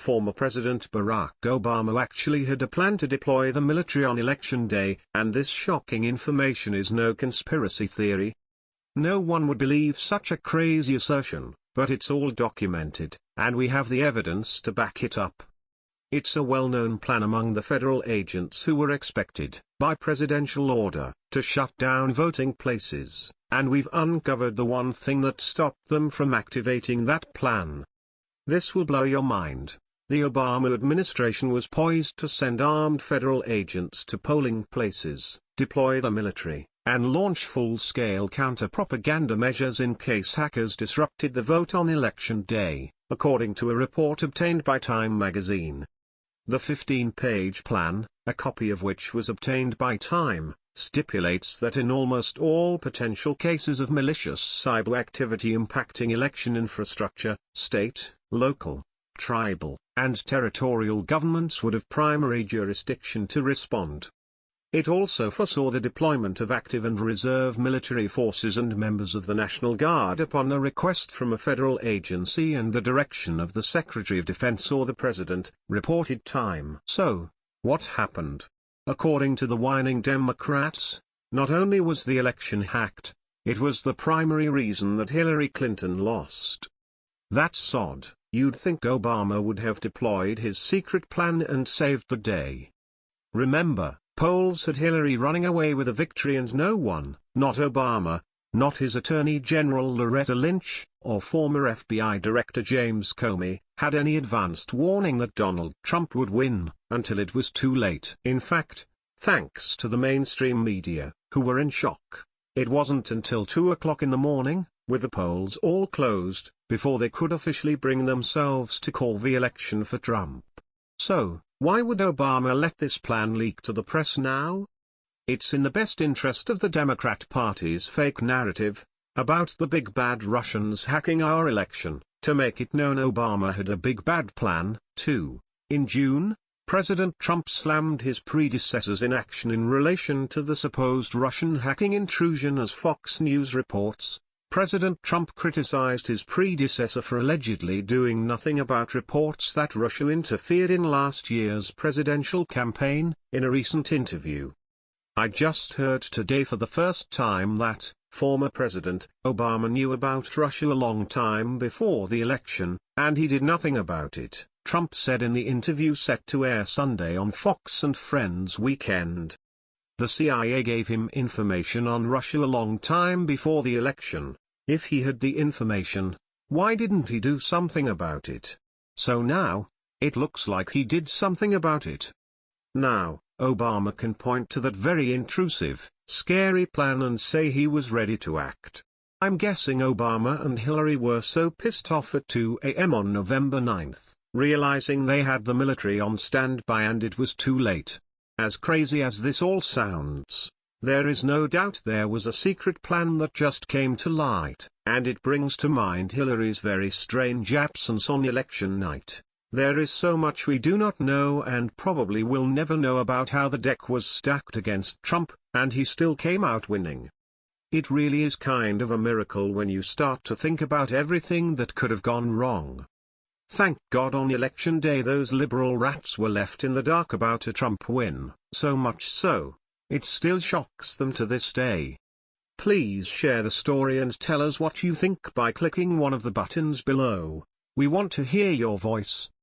former President Barack Obama actually had a plan to deploy the military on Election Day, and this shocking information is no conspiracy theory. No one would believe such a crazy assertion, but it's all documented, and we have the evidence to back it up. It's a well-known plan among the federal agents who were expected, by presidential order, to shut down voting places, and we've uncovered the one thing that stopped them from activating that plan. This will blow your mind. The Obama administration was poised to send armed federal agents to polling places, deploy the military, and launch full-scale counter-propaganda measures in case hackers disrupted the vote on Election Day, according to a report obtained by Time magazine. The 15-page plan, a copy of which was obtained by Time, stipulates that in almost all potential cases of malicious cyber activity impacting election infrastructure, state, local, tribal, and territorial governments would have primary jurisdiction to respond. It also foresaw the deployment of active and reserve military forces and members of the National Guard upon a request from a federal agency and the direction of the Secretary of Defense or the President, reported Time. So, what happened? According to the whining Democrats, not only was the election hacked, it was the primary reason that Hillary Clinton lost. That's odd. You'd think Obama would have deployed his secret plan and saved the day. Remember, polls had Hillary running away with a victory, and no one, not Obama, not his Attorney General Loretta Lynch, or former FBI Director James Comey, had any advanced warning that Donald Trump would win, until it was too late. In fact, thanks to the mainstream media, who were in shock, it wasn't until 2 o'clock in the morning, with the polls all closed, before they could officially bring themselves to call the election for Trump. So, why would Obama let this plan leak to the press now? It's in the best interest of the Democrat Party's fake narrative, about the big bad Russians hacking our election, to make it known Obama had a big bad plan, too. In June, President Trump slammed his predecessors in action in relation to the supposed Russian hacking intrusion. As Fox News reports, President Trump criticized his predecessor for allegedly doing nothing about reports that Russia interfered in last year's presidential campaign. In a recent interview, I just heard today for the first time that former President Obama knew about Russia a long time before the election, and he did nothing about it, Trump said in the interview set to air Sunday on Fox and Friends Weekend. The CIA gave him information on Russia a long time before the election. If he had the information, why didn't he do something about it? So now, it looks like he did something about it. Now, Obama can point to that very intrusive, scary plan and say he was ready to act. I'm guessing Obama and Hillary were so pissed off at 2 a.m. on November 9th, realizing they had the military on standby and it was too late. As crazy as this all sounds, there is no doubt there was a secret plan that just came to light, and it brings to mind Hillary's very strange absence on election night. There is so much we do not know and probably will never know about how the deck was stacked against Trump, and he still came out winning. It really is kind of a miracle when you start to think about everything that could have gone wrong. Thank God on election day those liberal rats were left in the dark about a Trump win, so much so, it still shocks them to this day. Please share the story and tell us what you think by clicking one of the buttons below. We want to hear your voice.